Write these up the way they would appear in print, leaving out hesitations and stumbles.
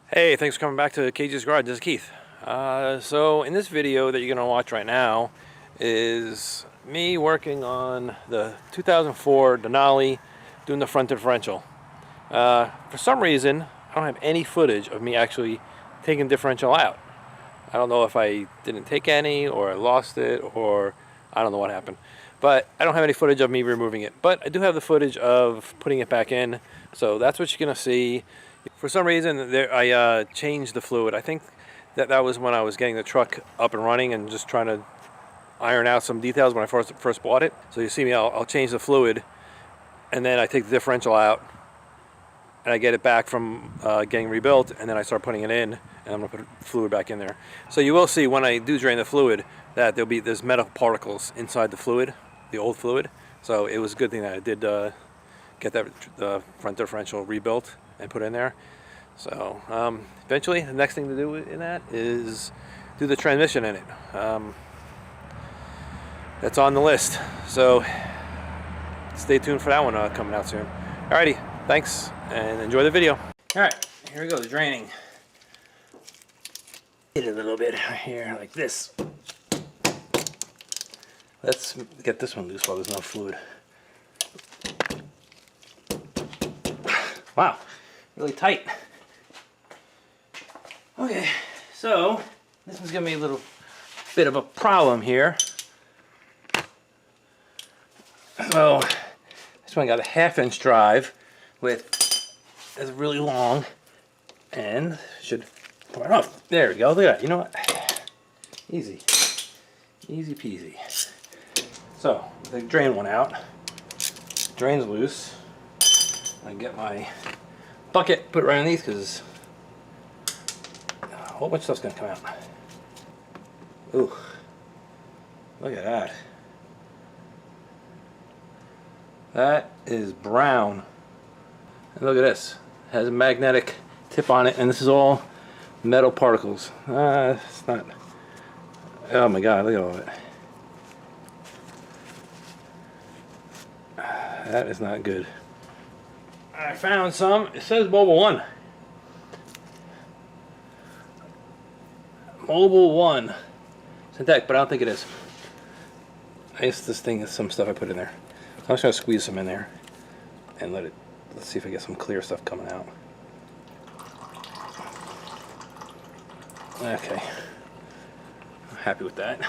Hey, thanks for coming back to KJ's Garage. This is Keith. So in this video that you're going to watch right now is me working on the 2004 Denali doing the front differential. For some reason, I don't have any footage of me actually taking differential out. I don't know if I didn't take any or I lost it or I don't know what happened. But I don't have any footage of me removing it. But I do have the footage of putting it back in. So that's what you're going to see. For some reason, I changed the fluid. I think that was when I was getting the truck up and running and just trying to iron out some details when I first bought it. So you see me, I'll change the fluid, and then I take the differential out, and I get it back from getting rebuilt, and then I start putting it in, and I'm going to put fluid back in there. So you will see when I do drain the fluid that there's metal particles inside the fluid, the old fluid. So it was a good thing that I did get the front differential rebuilt and put in there. So eventually the next thing to do in that is do the transmission in it. That's on the list, so stay tuned for that one coming out soon. Alrighty, thanks and enjoy the video. Alright, here we go, the draining. Hit it a little bit here like this. Let's get this one loose while there's no fluid. Wow, really tight. Okay, so this one's giving me a little bit of a problem here. So this one got a 1/2-inch drive with it's really long and should come right off. There we go. Look at that. You know what? Easy peasy. So the drain one out. Drain's loose. I get my bucket, put it right underneath because a whole bunch of stuff's gonna come out. Ooh, look at that. That is brown. And look at this. It has a magnetic tip on it, and this is all metal particles. It's not. Oh my God! Look at all of it. That is not good. I found some. It says Mobile 1. Mobile 1. Synthetic, but I don't think it is. I guess this thing is some stuff I put in there. I'm just going to squeeze some in there and let's see if I get some clear stuff coming out. Okay. I'm happy with that.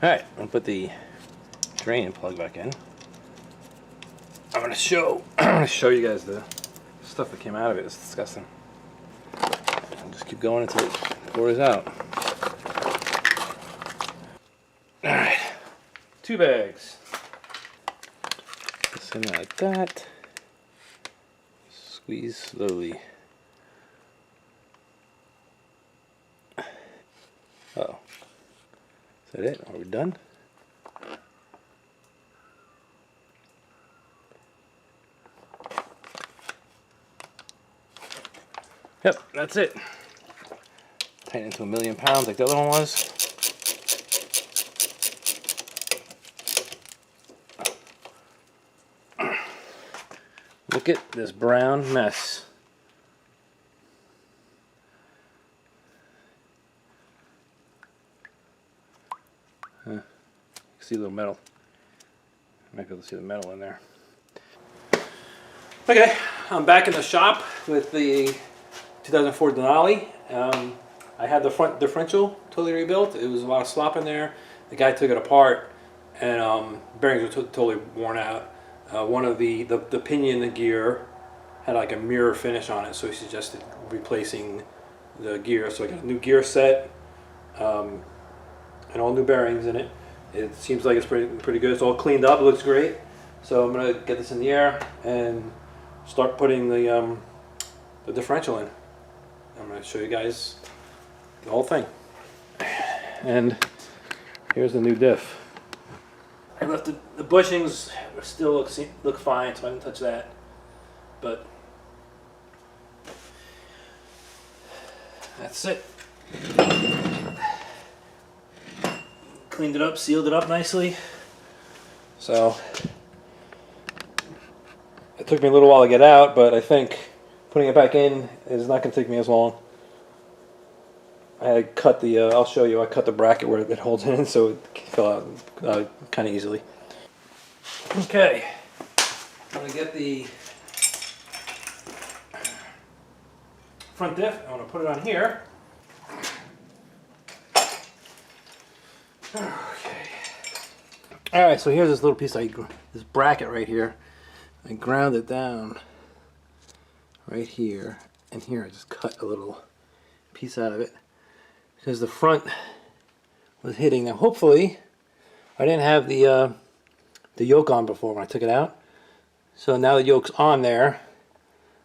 Alright, I'm going to put the drain plug back in. I'm going to show you guys the stuff that came out of it. It's disgusting. I'll just keep going until it pours out. Alright, 2 bags. This in like that. Squeeze slowly. Uh-oh. Is that it? Are we done? Yep, that's it. Tighten into 1,000,000 pounds like the other one was. Look at this brown mess. You can see a little metal. I might be able to see the metal in there. Okay, I'm back in the shop with the 2004 Denali. I had the front differential totally rebuilt. It was a lot of slop in there. The guy took it apart and bearings were totally worn out. One of the pinion gear had like a mirror finish on it, so he suggested replacing the gear. So I got a new gear set and all new bearings in it. It seems like it's pretty good. It's all cleaned up. It looks great. So I'm gonna get this in the air and start putting the differential in. I'm gonna show you guys the whole thing. And here's the new diff. I left the bushings still look fine, so I didn't touch that. But that's it. Cleaned it up, sealed it up nicely. So it took me a little while to get out, but I think putting it back in is not going to take me as long. I had to cut the, I'll show you, I cut the bracket where it holds it in so it fell out kind of easily. Okay, I'm going to get the front diff, I'm going to put it on here. Okay. Alright, so here's this little piece, this bracket right here. I ground it down right here, and here I just cut a little piece out of it because the front was hitting. Now hopefully I didn't have the yoke on before when I took it out, so now the yoke's on there.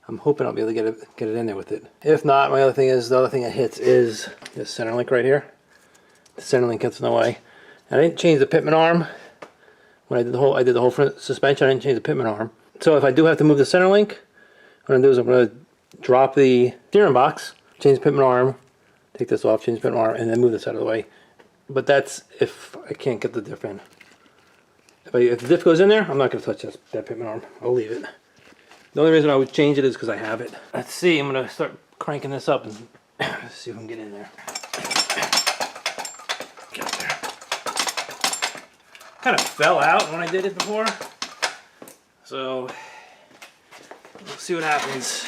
I'm hoping I'll be able to get it in there with it. If not, my other thing is, the other thing that hits is this center link right here. The center link gets in the way. And I didn't change the pitman arm when I did the whole front suspension. I didn't change the pitman arm. So if I do have to move the center link, what I'm going to do is I'm going to drop the steering box, change the pitman arm, take this off, change the pitman arm, and then move this out of the way. But that's if I can't get the diff in. If the diff goes in there, I'm not going to touch that pitman arm. I'll leave it. The only reason I would change it is because I have it. Let's see, I'm going to start cranking this up and see if we can get in there. Get there. Kind of fell out when I did it before. So, we'll see what happens.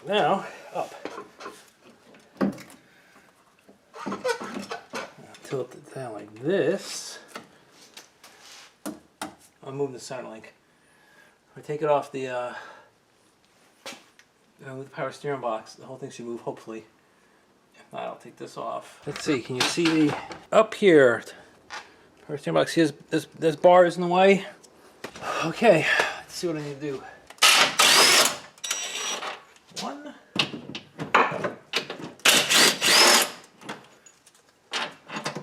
Now, up. Tilt it down like this. I'll move the center link. If I take it off the with the power steering box, the whole thing should move, hopefully. If not, I'll take this off. Let's see, can you see the, up here, power steering box, see this bar is in the way? Okay, let's see what I need to do. One.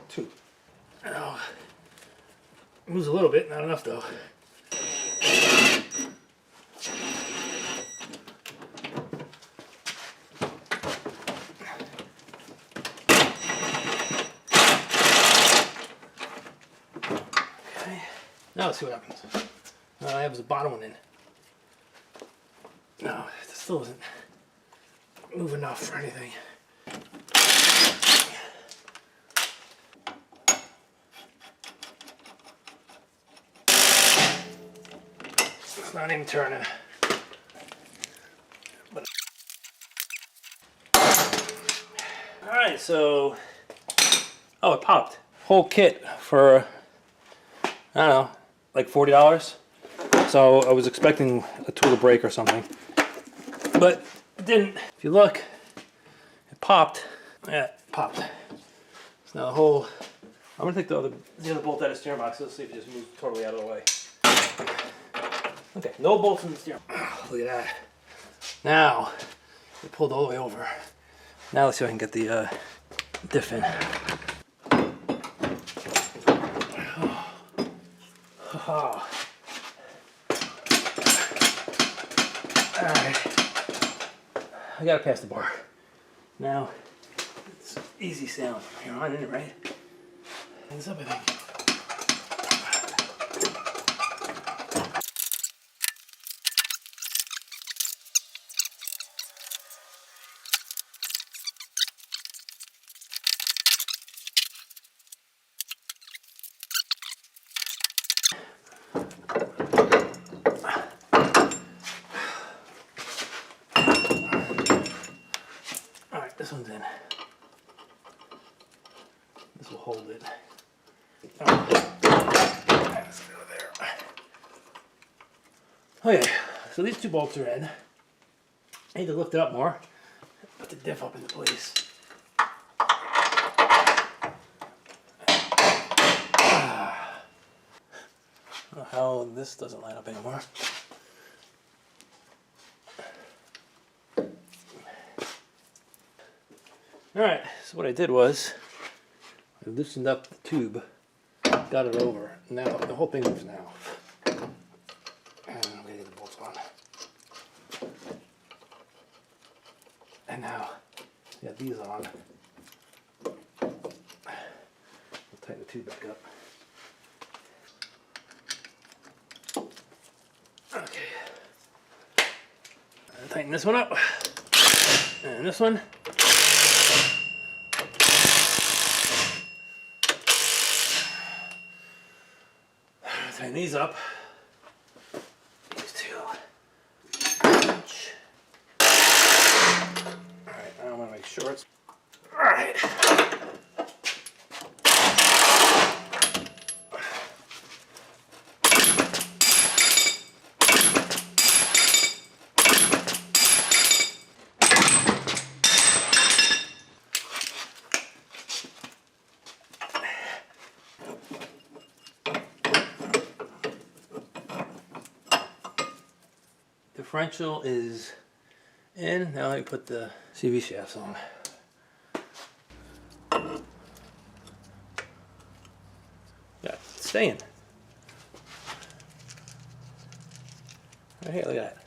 Two. Oh, moves a little bit, not enough though. Okay, now let's see what happens. I have the bottom one in. No, it still doesn't move enough for anything. It's not even turning. But alright, so oh, it popped. Whole kit for I don't know, like $40. So I was expecting a tool to break or something, but it didn't. If you look, it popped. Yeah, it popped. So now the whole, I'm gonna take the other bolt out of the steering box. Let's see if it just moves totally out of the way. Okay, no bolts in the steering. Oh, look at that. Now it pulled all the way over. Now let's see if I can get the diff in. Oh. Alright, I gotta pass the bar. Now, it's easy sound. You're on it, right? Hands up, I think. This one's in. This will hold it. Oh. Let's go there. Okay, so these two bolts are in. I need to lift it up more. Put the diff up into place. I don't know how this doesn't line up anymore. Alright, so what I did was I loosened up the tube, got it over. Now the whole thing moves now. And I'm going to get the bolts on. And now I got these on. I'll tighten the tube back up. Okay. Tighten this one up. And this one. Tighten these up. These two. Alright, I want to make sure it's... Alright. Differential is in. Now let me put the CV shafts on. Yeah, it's staying. Right here, look at that.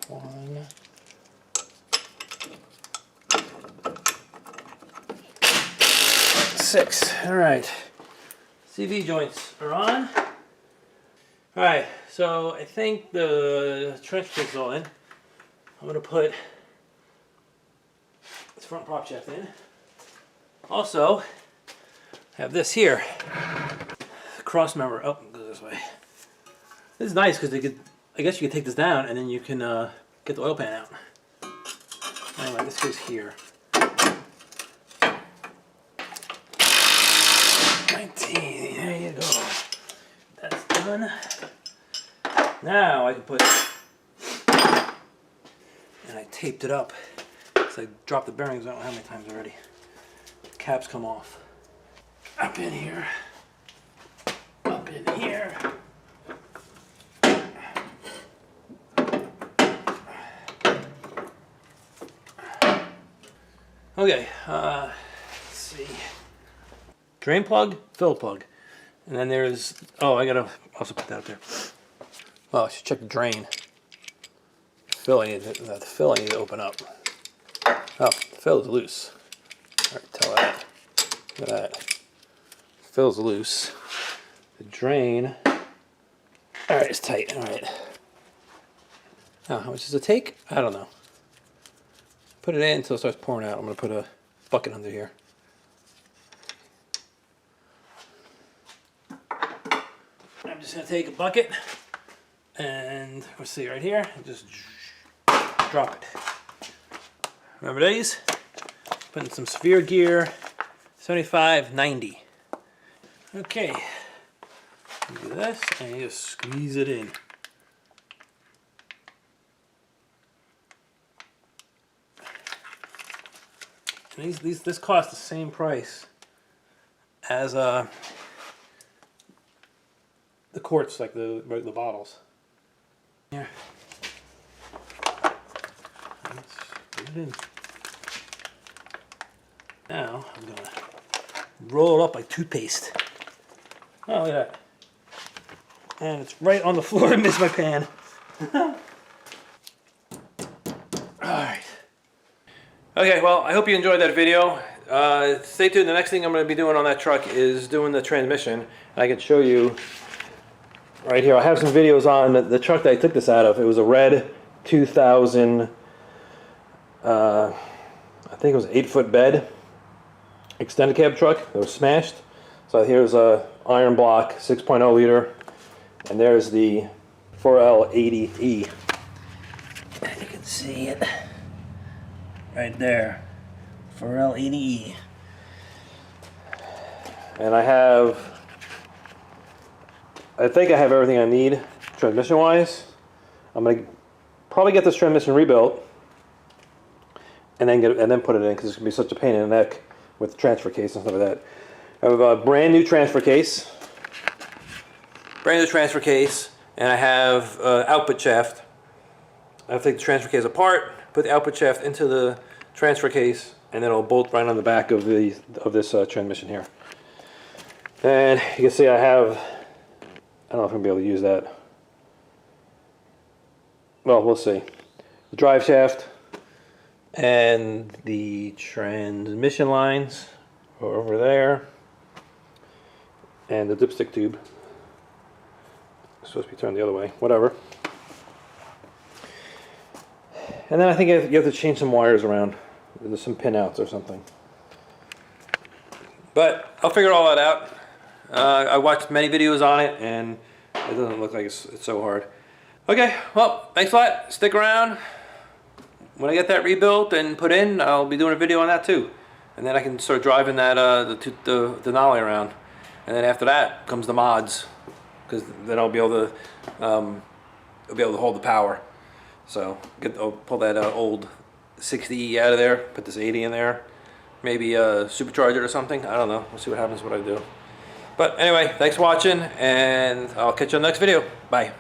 One. Six. All right. CV joints are on. All right. So I think the transfer case's all in. I'm gonna put this front prop shaft in. Also, have this here. Cross member. Oh, go this way. This is nice because they could. I guess you could take this down and then you can get the oil pan out. Anyway, this goes here. 19, there you go. That's done. Now I can put, and I taped it up. So I dropped the bearings, I don't know how many times already. The caps come off. Up in here. Up in here. Okay, let's see. Drain plug, fill plug. And then there's, oh, I gotta also put that up there. Well, I should check the drain. The fill I need to open up. Oh, the fill is loose. Alright, tell that. Look at that. The fill's loose. The drain, alright, it's tight, alright. Now, how much does it take? I don't know. Put it in until it starts pouring out. I'm gonna put a bucket under here. I'm just going to take a bucket and we'll see right here and just drop it. Remember these? Putting some severe gear, 75, 90. Okay, you do this and you just squeeze it in. And this costs the same price as the quarts, like the bottles. Here. Let's put it in. Now I'm gonna roll it up like toothpaste. Oh, look at that. And it's right on the floor. I missed my pan. Alright. Okay, well, I hope you enjoyed that video. Stay tuned. The next thing I'm going to be doing on that truck is doing the transmission. I can show you right here. I have some videos on the truck that I took this out of. It was a red 2000, I think it was an 8-foot bed extended cab truck that was smashed. So here's a iron block 6.0 liter, and there's the 4L80E. And you can see it right there, 4L80E. And I think I have everything I need transmission wise. I'm gonna probably get this transmission rebuilt and then put it in, because it's gonna be such a pain in the neck with the transfer case and stuff like that. I have a brand new transfer case, and I have output shaft. I have to take the transfer case apart, put the output shaft into the transfer case, and then it'll bolt right on the back of this transmission here. And you can see I have, I don't know if I'm gonna be able to use that. Well, we'll see. The drive shaft and the transmission lines are over there. and the dipstick tube. It's supposed to be turned the other way, whatever. And then I think you have to change some wires around. There's some pin outs or something. But I'll figure all that out. I watched many videos on it, and it doesn't look like it's so hard. Okay, well, thanks a lot. Stick around. When I get that rebuilt and put in, I'll be doing a video on that too. And then I can start driving that the Denali around. And then after that comes the mods, because then I'll be able to hold the power. So I'll pull that old 60E out of there, put this 80 in there, maybe supercharge it or something. I don't know. We'll see what happens when I do. But anyway, thanks for watching, and I'll catch you on the next video. Bye.